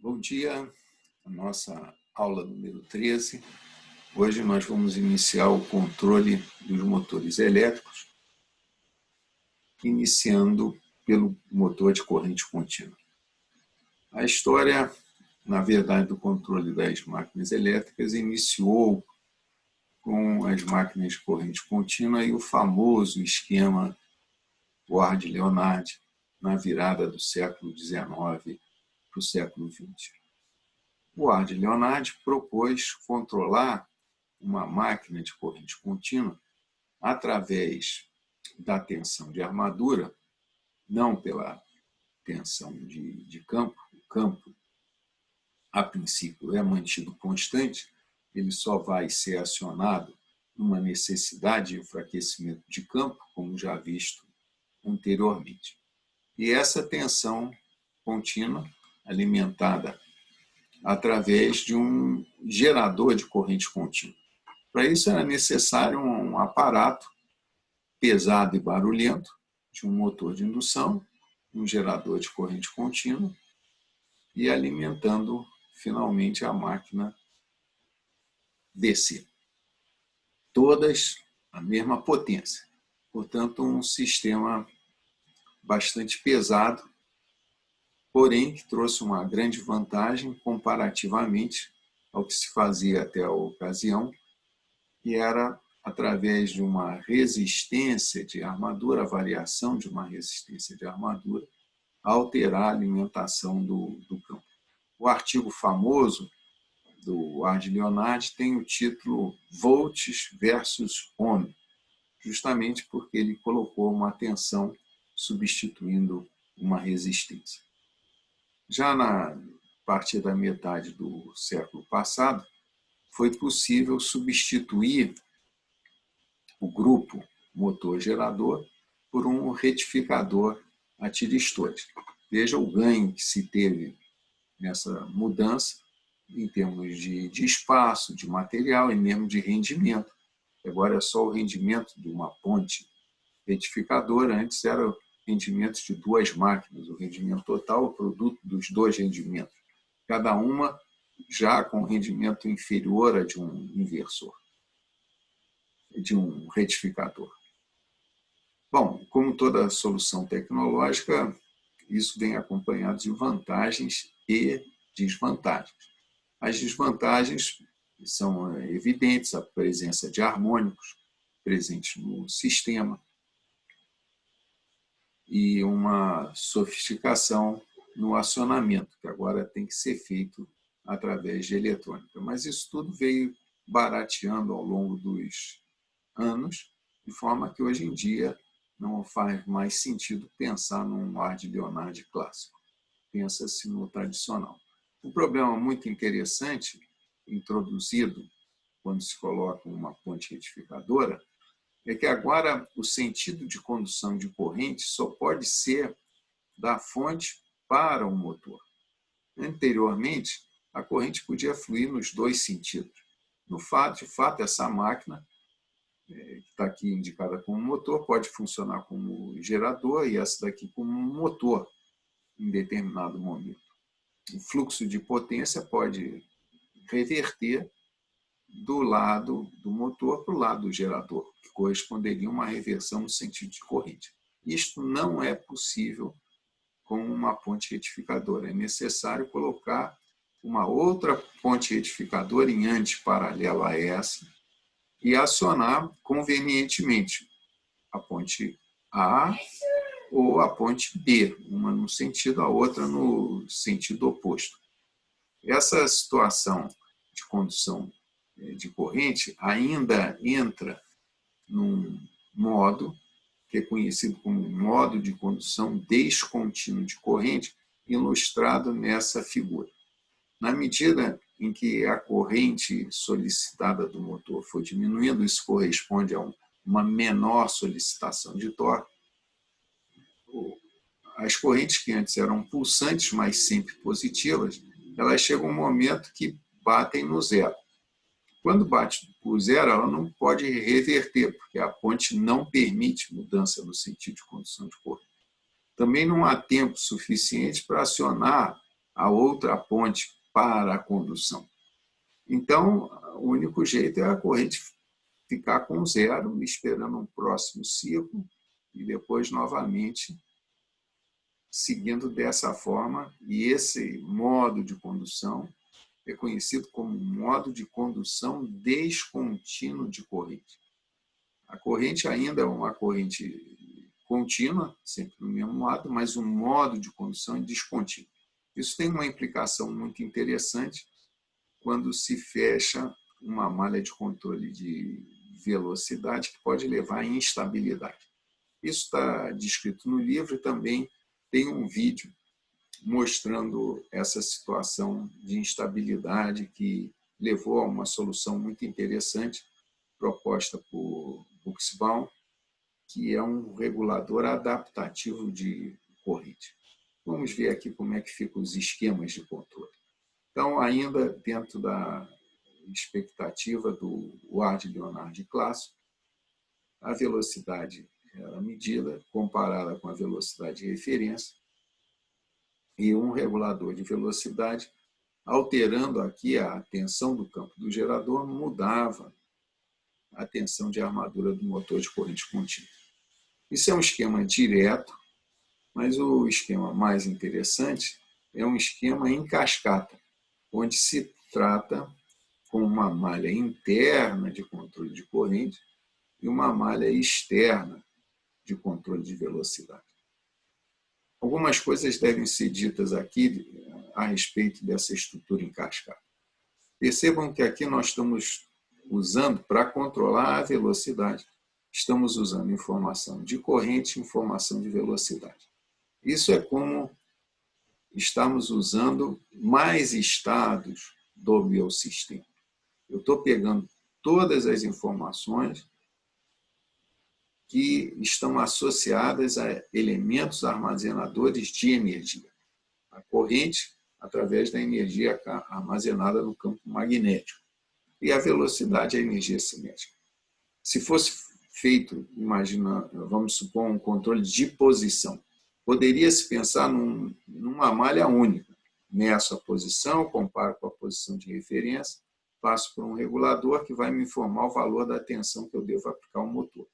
Bom dia, a nossa aula número 13. Hoje nós vamos iniciar o controle dos motores elétricos, iniciando pelo motor de corrente contínua. A história, na verdade, do controle das máquinas elétricas iniciou com as máquinas de corrente contínua e o famoso esquema Ward-Leonard na virada do século XIX para o século XX. O Ward-Leonard propôs controlar uma máquina de corrente contínua através da tensão de armadura, não pela tensão de campo. O campo, a princípio, é mantido constante, ele só vai ser acionado numa necessidade de enfraquecimento de campo, como já visto anteriormente. E essa tensão contínua, alimentada através de um gerador de corrente contínua. Para isso era necessário um aparato pesado e barulhento, de um motor de indução, um gerador de corrente contínua e alimentando finalmente a máquina DC. Todas a mesma potência. Portanto, um sistema bastante pesado, porém que trouxe uma grande vantagem comparativamente ao que se fazia até a ocasião, que era através de uma resistência de armadura, a variação de uma resistência de armadura, alterar a alimentação do campo. O artigo famoso do Ward-Leonard tem o título Volts versus Ohm, justamente porque ele colocou uma tensão substituindo uma resistência. Já a partir da metade do século passado, foi possível substituir o grupo motor-gerador por um retificador a tiristores. Veja o ganho que se teve nessa mudança em termos de espaço, de material e mesmo de rendimento. Agora é só o rendimento de uma ponte retificadora, antes era o rendimento de duas máquinas, o rendimento total, o produto dos dois rendimentos, cada uma já com rendimento inferior a de um inversor, de um retificador. Bom, como toda solução tecnológica, isso vem acompanhado de vantagens e desvantagens. As desvantagens são evidentes, a presença de harmônicos presentes no sistema e uma sofisticação no acionamento, que agora tem que ser feito através de eletrônica. Mas isso tudo veio barateando ao longo dos anos, de forma que hoje em dia não faz mais sentido pensar num Ward-Leonard clássico. Pensa-se no tradicional. Um problema muito interessante, introduzido quando se coloca uma ponte retificadora, é que agora o sentido de condução de corrente só pode ser da fonte para o motor. Anteriormente, a corrente podia fluir nos dois sentidos. De fato, essa máquina, que está aqui indicada como motor, pode funcionar como gerador e essa daqui como motor em determinado momento. O fluxo de potência pode reverter do lado do motor para o lado do gerador, que corresponderia a uma reversão no sentido de corrente. Isto não é possível com uma ponte retificadora. É necessário colocar uma outra ponte retificadora em antiparalelo a essa e acionar convenientemente a ponte A ou a ponte B, uma no sentido, a outra no sentido oposto. Essa situação de condução de corrente ainda entra num modo que é conhecido como modo de condução descontínuo de corrente, ilustrado nessa figura. Na medida em que a corrente solicitada do motor for diminuindo, isso corresponde a uma menor solicitação de torque. As correntes que antes eram pulsantes, mas sempre positivas, elas chegam a um momento que batem no zero. Quando bate por zero, ela não pode reverter, porque a ponte não permite mudança no sentido de condução de corrente. Também não há tempo suficiente para acionar a outra ponte para a condução. Então, o único jeito é a corrente ficar com zero, esperando um próximo ciclo, e depois, novamente, seguindo dessa forma. E esse modo de condução é conhecido como modo de condução descontínuo de corrente. A corrente ainda é uma corrente contínua, sempre no mesmo lado, mas o modo de condução é descontínuo. Isso tem uma implicação muito interessante quando se fecha uma malha de controle de velocidade que pode levar à instabilidade. Isso está descrito no livro e também tem um vídeo mostrando essa situação de instabilidade que levou a uma solução muito interessante proposta por Buxbaum, que é um regulador adaptativo de corrente. Vamos ver aqui como é que ficam os esquemas de controle. Então, ainda dentro da expectativa do Ward-Leonardi clássico, a velocidade era medida, comparada com a velocidade de referência, e um regulador de velocidade, alterando aqui a tensão do campo do gerador, mudava a tensão de armadura do motor de corrente contínua. Isso é um esquema direto, mas o esquema mais interessante é um esquema em cascata, onde se trata com uma malha interna de controle de corrente e uma malha externa de controle de velocidade. Algumas coisas devem ser ditas aqui a respeito dessa estrutura em cascata. Percebam que aqui nós estamos usando, para controlar a velocidade, estamos usando informação de corrente e informação de velocidade. Isso é como estamos usando mais estados do meu sistema. Eu estou pegando todas as informações que estão associadas a elementos armazenadores de energia. A corrente, através da energia armazenada no campo magnético. E a velocidade, a energia cinética. Se fosse feito, imagina, vamos supor, um controle de posição, poderia-se pensar numa malha única. Meço a posição, comparo com a posição de referência, passo por um regulador que vai me informar o valor da tensão que eu devo aplicar ao motor.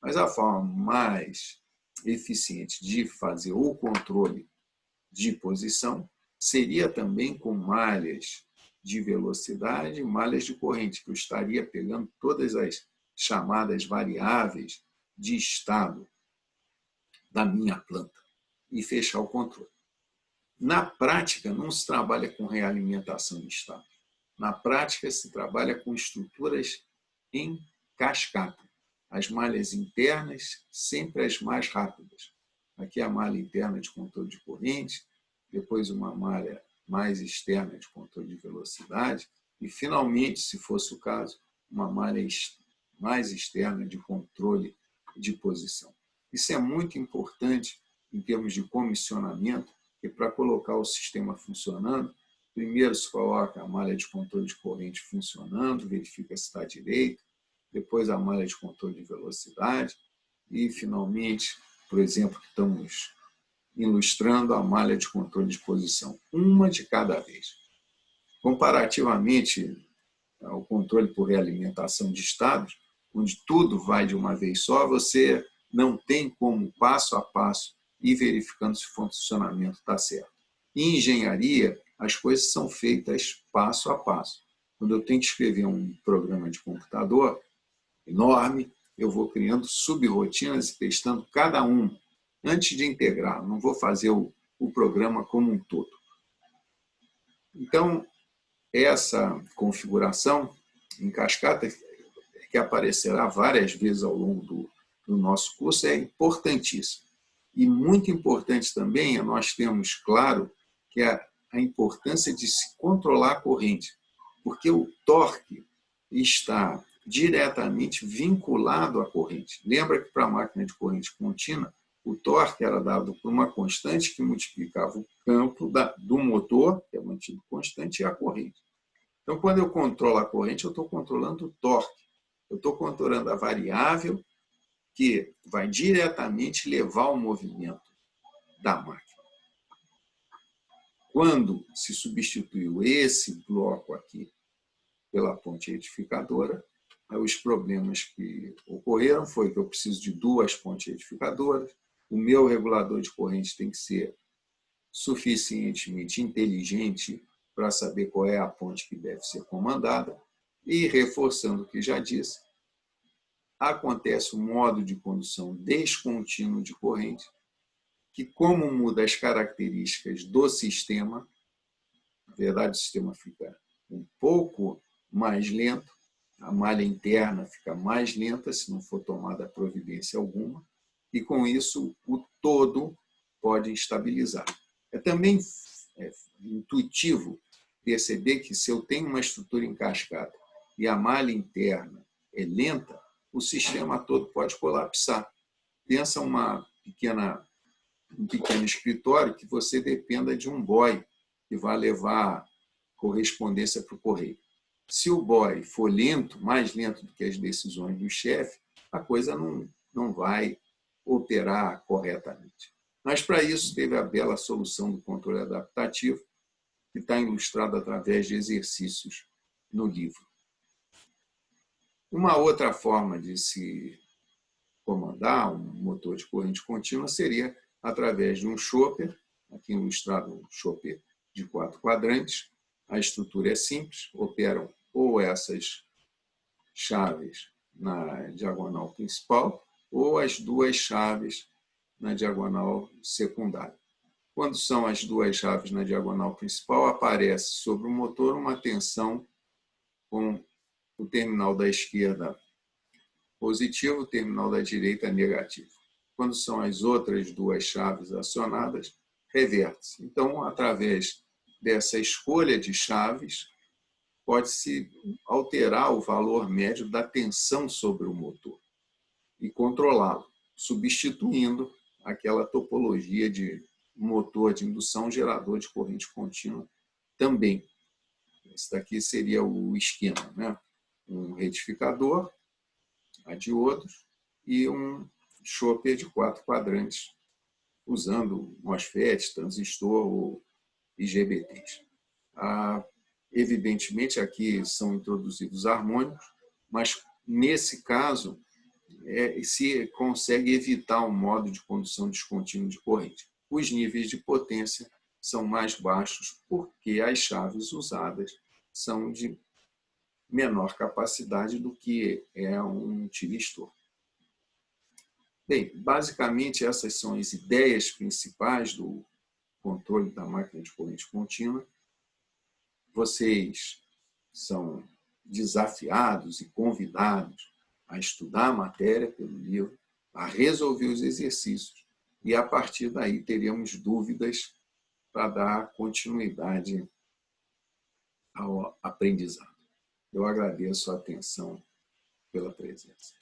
Mas a forma mais eficiente de fazer o controle de posição seria também com malhas de velocidade e malhas de corrente, que eu estaria pegando todas as chamadas variáveis de estado da minha planta e fechar o controle. Na prática, não se trabalha com realimentação de estado. Na prática, se trabalha com estruturas em cascata. As malhas internas, sempre as mais rápidas. Aqui a malha interna de controle de corrente, depois uma malha mais externa de controle de velocidade e, finalmente, se fosse o caso, uma malha mais externa de controle de posição. Isso é muito importante em termos de comissionamento, que para colocar o sistema funcionando, primeiro se coloca a malha de controle de corrente funcionando, verifica se está direito, depois a malha de controle de velocidade e, finalmente, por exemplo, que estamos ilustrando a malha de controle de posição, uma de cada vez. Comparativamente ao controle por realimentação de estados, onde tudo vai de uma vez só, você não tem como, passo a passo, ir verificando se o funcionamento está certo. Em engenharia, as coisas são feitas passo a passo. Quando eu tenho que escrever um programa de computador enorme, eu vou criando subrotinas e testando cada uma antes de integrar. Não vou fazer o programa como um todo. Então, essa configuração em cascata, que aparecerá várias vezes ao longo do nosso curso, é importantíssima. E muito importante também é nós termos claro que a importância de se controlar a corrente, porque o torque está diretamente vinculado à corrente. Lembra que para a máquina de corrente contínua, o torque era dado por uma constante que multiplicava o campo do motor, que é mantido constante, e a corrente. Então, quando eu controlo a corrente, eu estou controlando o torque. Eu estou controlando a variável que vai diretamente levar o movimento da máquina. quando se substituiu esse bloco aqui pela ponte retificadora, os problemas que ocorreram foi que eu preciso de duas pontes retificadoras, o meu regulador de corrente tem que ser suficientemente inteligente para saber qual é a ponte que deve ser comandada, e, reforçando o que já disse, acontece um modo de condução descontínuo de corrente, que, como muda as características do sistema, na verdade, o sistema fica um pouco mais lento, a malha interna fica mais lenta se não for tomada providência alguma, e, com isso, o todo pode instabilizar. É também intuitivo perceber que, se eu tenho uma estrutura em cascata e a malha interna é lenta, o sistema todo pode colapsar. Pensa um pequeno escritório que você dependa de um boy que vai levar correspondência para o correio. Se o boy for lento, mais lento do que as decisões do chefe, a coisa não vai operar corretamente. Mas, para isso, teve a bela solução do controle adaptativo, que está ilustrado através de exercícios no livro. Uma outra forma de se comandar um motor de corrente contínua seria através de um chopper, aqui ilustrado um chopper de 4 quadrantes. A estrutura é simples, operam ou essas chaves na diagonal principal ou as duas chaves na diagonal secundária. Quando são as duas chaves na diagonal principal, aparece sobre o motor uma tensão com o terminal da esquerda positivo, o terminal da direita negativo. Quando são as outras duas chaves acionadas, reverte-se. Então, através dessa escolha de chaves, pode-se alterar o valor médio da tensão sobre o motor e controlá-lo, substituindo aquela topologia de motor de indução gerador de corrente contínua também. Esse daqui seria o esquema, né? Um retificador, a diodos, e um chopper de 4 quadrantes, usando MOSFET, transistor ou IGBTs. Evidentemente, aqui são introduzidos harmônicos, mas, nesse caso, se consegue evitar um modo de condução descontínuo de corrente. Os níveis de potência são mais baixos porque as chaves usadas são de menor capacidade do que é um tiristor. Bem, basicamente essas são as ideias principais do controle da máquina de corrente contínua. Vocês são desafiados e convidados a estudar a matéria pelo livro, a resolver os exercícios, e, a partir daí, teremos dúvidas para dar continuidade ao aprendizado. Eu agradeço a atenção pela presença.